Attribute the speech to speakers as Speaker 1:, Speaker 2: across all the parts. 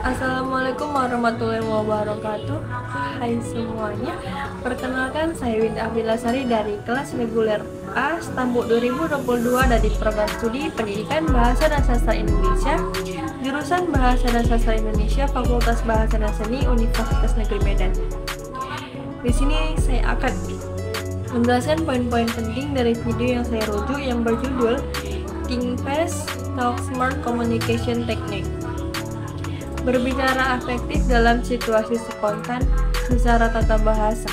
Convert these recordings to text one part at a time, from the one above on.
Speaker 1: Assalamualaikum warahmatullahi wabarakatuh. Hai semuanya, perkenalkan saya Winda Abdilasari dari kelas reguler A Stambuk 2022 dari program studi Pendidikan Bahasa dan Sastra Indonesia, jurusan Bahasa dan Sastra Indonesia, Fakultas Bahasa dan Seni Universitas Negeri Medan. Di sini saya akan menjelaskan poin-poin penting dari video yang saya rujuk yang berjudul Think Fast, Talk Smart Communication Technique. Berbicara efektif dalam situasi spontan secara tata bahasa.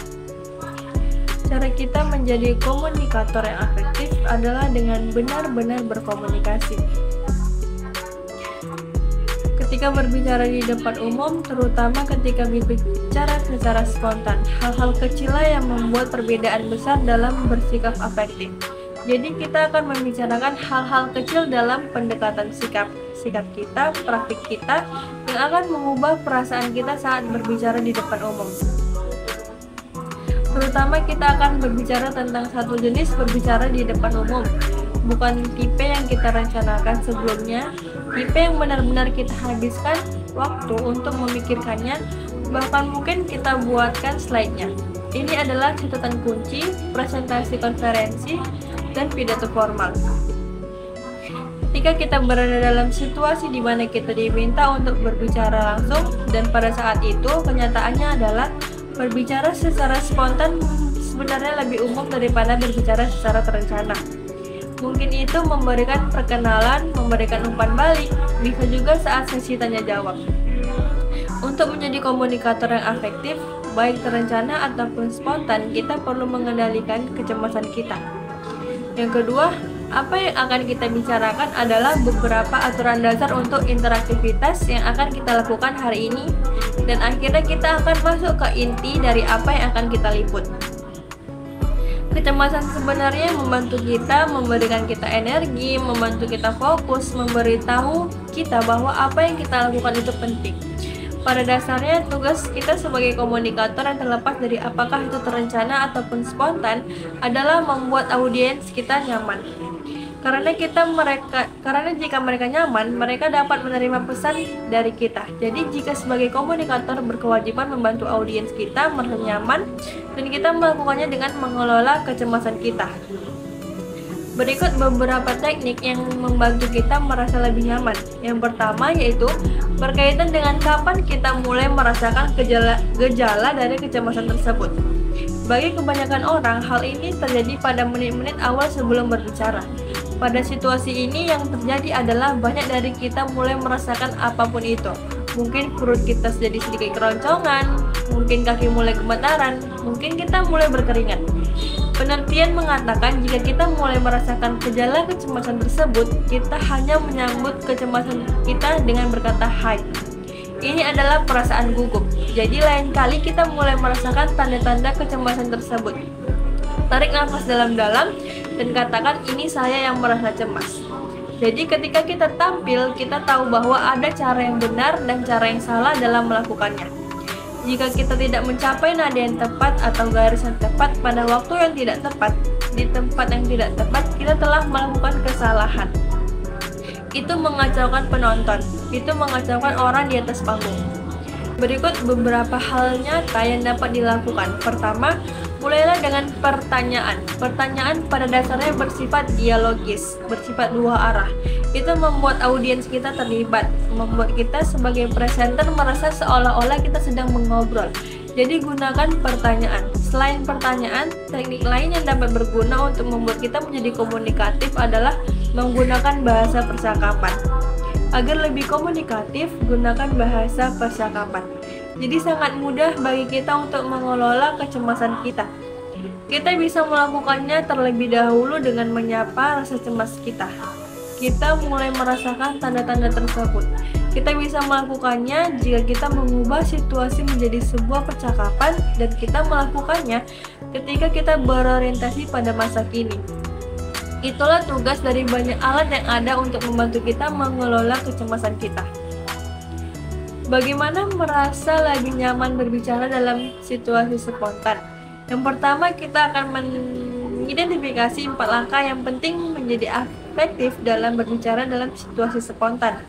Speaker 1: Cara kita menjadi komunikator yang efektif adalah dengan benar-benar berkomunikasi. Ketika berbicara di depan umum, terutama ketika berbicara secara spontan, hal-hal kecillah yang membuat perbedaan besar dalam bersikap efektif. Jadi kita akan membicarakan hal-hal kecil dalam pendekatan sikap kita, praktik kita, yang akan mengubah perasaan kita saat berbicara di depan umum. Terutama kita akan berbicara tentang satu jenis berbicara di depan umum, bukan tipe yang kita rencanakan sebelumnya, tipe yang benar-benar kita habiskan waktu untuk memikirkannya, bahkan mungkin kita buatkan slide-nya. Ini adalah catatan kunci, presentasi konferensi, dan pidato formal. Ketika kita berada dalam situasi di mana kita diminta untuk berbicara langsung, dan pada saat itu kenyataannya adalah berbicara secara spontan sebenarnya lebih umum daripada berbicara secara terencana. Mungkin itu memberikan perkenalan, memberikan umpan balik, bisa juga saat sesi tanya jawab. Untuk menjadi komunikator yang efektif, baik terencana ataupun spontan, kita perlu mengendalikan kecemasan kita. Yang kedua, apa yang akan kita bicarakan adalah beberapa aturan dasar untuk interaktivitas yang akan kita lakukan hari ini, dan akhirnya kita akan masuk ke inti dari apa yang akan kita liput. Kecemasan sebenarnya membantu kita, memberikan kita energi, membantu kita fokus, memberitahu kita bahwa apa yang kita lakukan itu penting. Pada dasarnya, tugas kita sebagai komunikator yang terlepas dari apakah itu terencana ataupun spontan adalah membuat audiens kita nyaman. Karena jika mereka nyaman, mereka dapat menerima pesan dari kita. Jadi jika sebagai komunikator berkewajiban membantu audiens kita merasa nyaman, dan kita melakukannya dengan mengelola kecemasan kita. Berikut beberapa teknik yang membantu kita merasa lebih nyaman. Yang pertama yaitu berkaitan dengan kapan kita mulai merasakan gejala dari kecemasan tersebut. Bagi kebanyakan orang, hal ini terjadi pada menit-menit awal sebelum berbicara. Pada situasi ini yang terjadi adalah banyak dari kita mulai merasakan apapun itu. Mungkin perut kita jadi sedikit keroncongan, mungkin kaki mulai gemetaran, mungkin kita mulai berkeringat. Penelitian mengatakan jika kita mulai merasakan gejala kecemasan tersebut, kita hanya menyambut kecemasan kita dengan berkata hai. Ini adalah perasaan gugup. Jadi lain kali kita mulai merasakan tanda-tanda kecemasan tersebut. Tarik nafas dalam-dalam dan katakan ini saya yang merasa cemas. Jadi ketika kita tampil, kita tahu bahwa ada cara yang benar dan cara yang salah dalam melakukannya. Jika kita tidak mencapai nada yang tepat atau garis yang tepat pada waktu yang tidak tepat, di tempat yang tidak tepat, kita telah melakukan kesalahan. Itu mengacaukan penonton, itu mengacaukan orang di atas panggung. Berikut beberapa hal nyata yang dapat dilakukan. Pertama, mulailah dengan pertanyaan. Pertanyaan pada dasarnya bersifat dialogis, bersifat dua arah. Itu membuat audiens kita terlibat, membuat kita sebagai presenter merasa seolah-olah kita sedang mengobrol. Jadi gunakan pertanyaan. Selain pertanyaan, teknik lain yang dapat berguna untuk membuat kita menjadi komunikatif adalah menggunakan bahasa percakapan. Agar lebih komunikatif, gunakan bahasa percakapan. Jadi sangat mudah bagi kita untuk mengelola kecemasan kita. Kita bisa melakukannya terlebih dahulu dengan menyapa rasa cemas kita. Kita mulai merasakan tanda-tanda tersebut. Kita bisa melakukannya jika kita mengubah situasi menjadi sebuah percakapan, dan kita melakukannya ketika kita berorientasi pada masa kini. Itulah tugas dari banyak alat yang ada untuk membantu kita mengelola kecemasan kita. Bagaimana merasa lebih nyaman berbicara dalam situasi spontan? Yang pertama, kita akan mengidentifikasi 4 langkah yang penting menjadi efektif dalam berbicara dalam situasi spontan.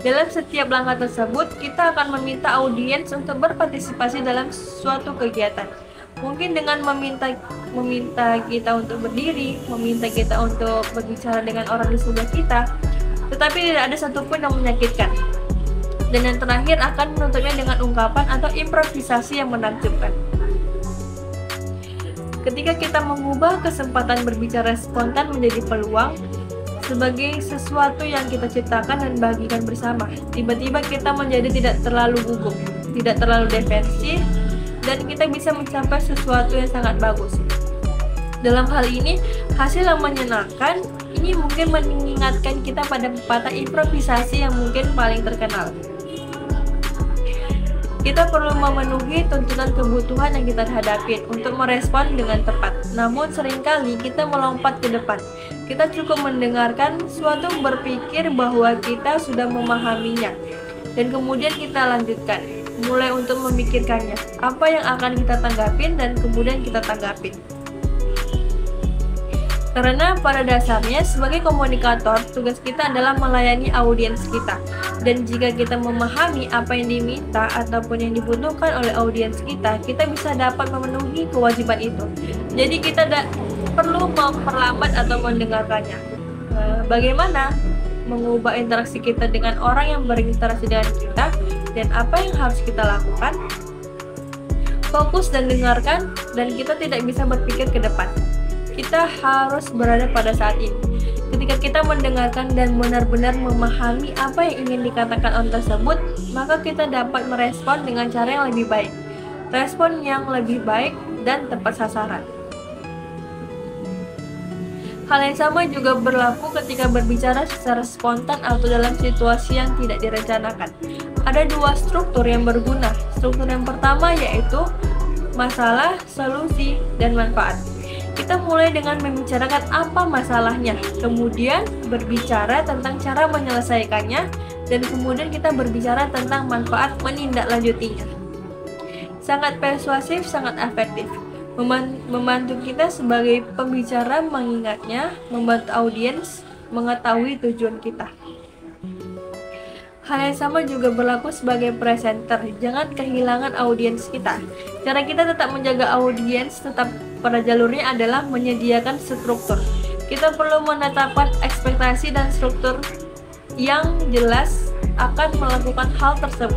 Speaker 1: Dalam setiap langkah tersebut, kita akan meminta audiens untuk berpartisipasi dalam suatu kegiatan. Mungkin dengan meminta kita untuk berdiri, meminta kita untuk berbicara dengan orang di sebelah kita, tetapi tidak ada satupun yang menyakitkan. Dan yang terakhir akan menutupnya dengan ungkapan atau improvisasi yang menakjubkan. Ketika kita mengubah kesempatan berbicara spontan menjadi peluang, sebagai sesuatu yang kita ciptakan dan bagikan bersama, tiba-tiba kita menjadi tidak terlalu gugup, tidak terlalu defensif, dan kita bisa mencapai sesuatu yang sangat bagus. Dalam hal ini, hasil yang menyenangkan ini mungkin mengingatkan kita pada pepatah improvisasi yang mungkin paling terkenal. Kita perlu memenuhi tuntutan kebutuhan yang kita hadapi untuk merespon dengan tepat. Namun seringkali kita melompat ke depan. Kita cukup mendengarkan suatu berpikir bahwa kita sudah memahaminya, dan kemudian kita lanjutkan, mulai untuk memikirkannya, apa yang akan kita tanggapin dan kemudian kita tanggapin. Karena pada dasarnya sebagai komunikator, tugas kita adalah melayani audiens kita. Dan jika kita memahami apa yang diminta ataupun yang dibutuhkan oleh audiens kita bisa dapat memenuhi kewajiban itu. Jadi kita tidak perlu memperlambat atau mendengarkannya. Bagaimana mengubah interaksi kita dengan orang yang berinteraksi dengan kita, dan apa yang harus kita lakukan? Fokus dan dengarkan, dan kita tidak bisa berpikir ke depan. Kita harus berada pada saat ini. Ketika kita mendengarkan dan benar-benar memahami apa yang ingin dikatakan orang tersebut, maka kita dapat merespon dengan cara yang lebih baik. Respon yang lebih baik dan tepat sasaran. Hal yang sama juga berlaku ketika berbicara secara spontan atau dalam situasi yang tidak direncanakan. Ada dua struktur yang berguna. Struktur yang pertama yaitu masalah, solusi, dan manfaat. Kita mulai dengan membicarakan apa masalahnya, kemudian berbicara tentang cara menyelesaikannya, dan kemudian kita berbicara tentang manfaat menindaklanjutinya. Sangat persuasif, sangat efektif. Membantu kita sebagai pembicara mengingatnya, membantu audiens mengetahui tujuan kita. Hal yang sama juga berlaku sebagai presenter. Jangan kehilangan audiens kita. Cara kita tetap menjaga audiens tetap pada jalurnya adalah menyediakan struktur. Kita perlu menetapkan ekspektasi dan struktur yang jelas akan melakukan hal tersebut.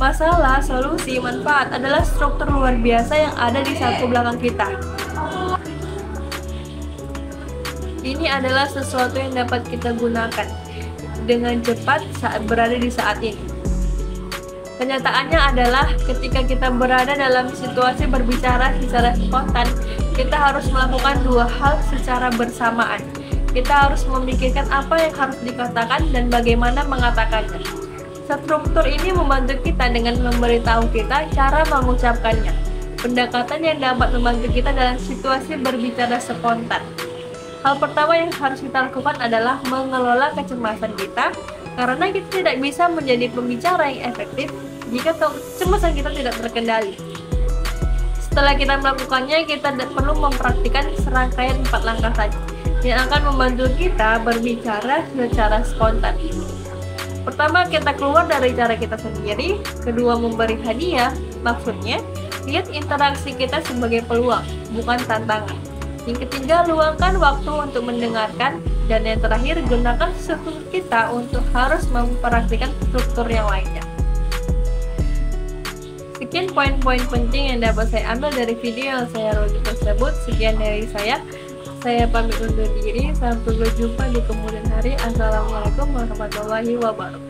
Speaker 1: Masalah, solusi, manfaat adalah struktur luar biasa yang ada di saku belakang kita. Ini adalah sesuatu yang dapat kita gunakan dengan cepat saat berada di saat ini. Kenyataannya adalah ketika kita berada dalam situasi berbicara secara spontan, kita harus melakukan dua hal secara bersamaan. Kita harus memikirkan apa yang harus dikatakan dan bagaimana mengatakannya. Struktur ini membantu kita dengan memberitahu kita cara mengucapkannya. Pendekatan yang dapat membantu kita dalam situasi berbicara spontan. Hal pertama yang harus kita lakukan adalah mengelola kecemasan kita, karena kita tidak bisa menjadi pembicara yang efektif jika kecemasan kita tidak terkendali. Setelah kita melakukannya, kita perlu mempraktikkan serangkaian 4 langkah saja yang akan membantu kita berbicara secara spontan. Pertama, kita keluar dari cara kita sendiri. Kedua, memberi hadiah. Maksudnya, lihat interaksi kita sebagai peluang, bukan tantangan. Yang ketiga, luangkan waktu untuk mendengarkan. Dan yang terakhir, gunakan struktur kita untuk harus mempraktikkan struktur yang lainnya. Sekian poin-poin penting yang dapat saya ambil dari video yang saya review tersebut. Sekian dari saya. Saya pamit undur diri. Sampai berjumpa di kemudian hari. Assalamualaikum warahmatullahi wabarakatuh.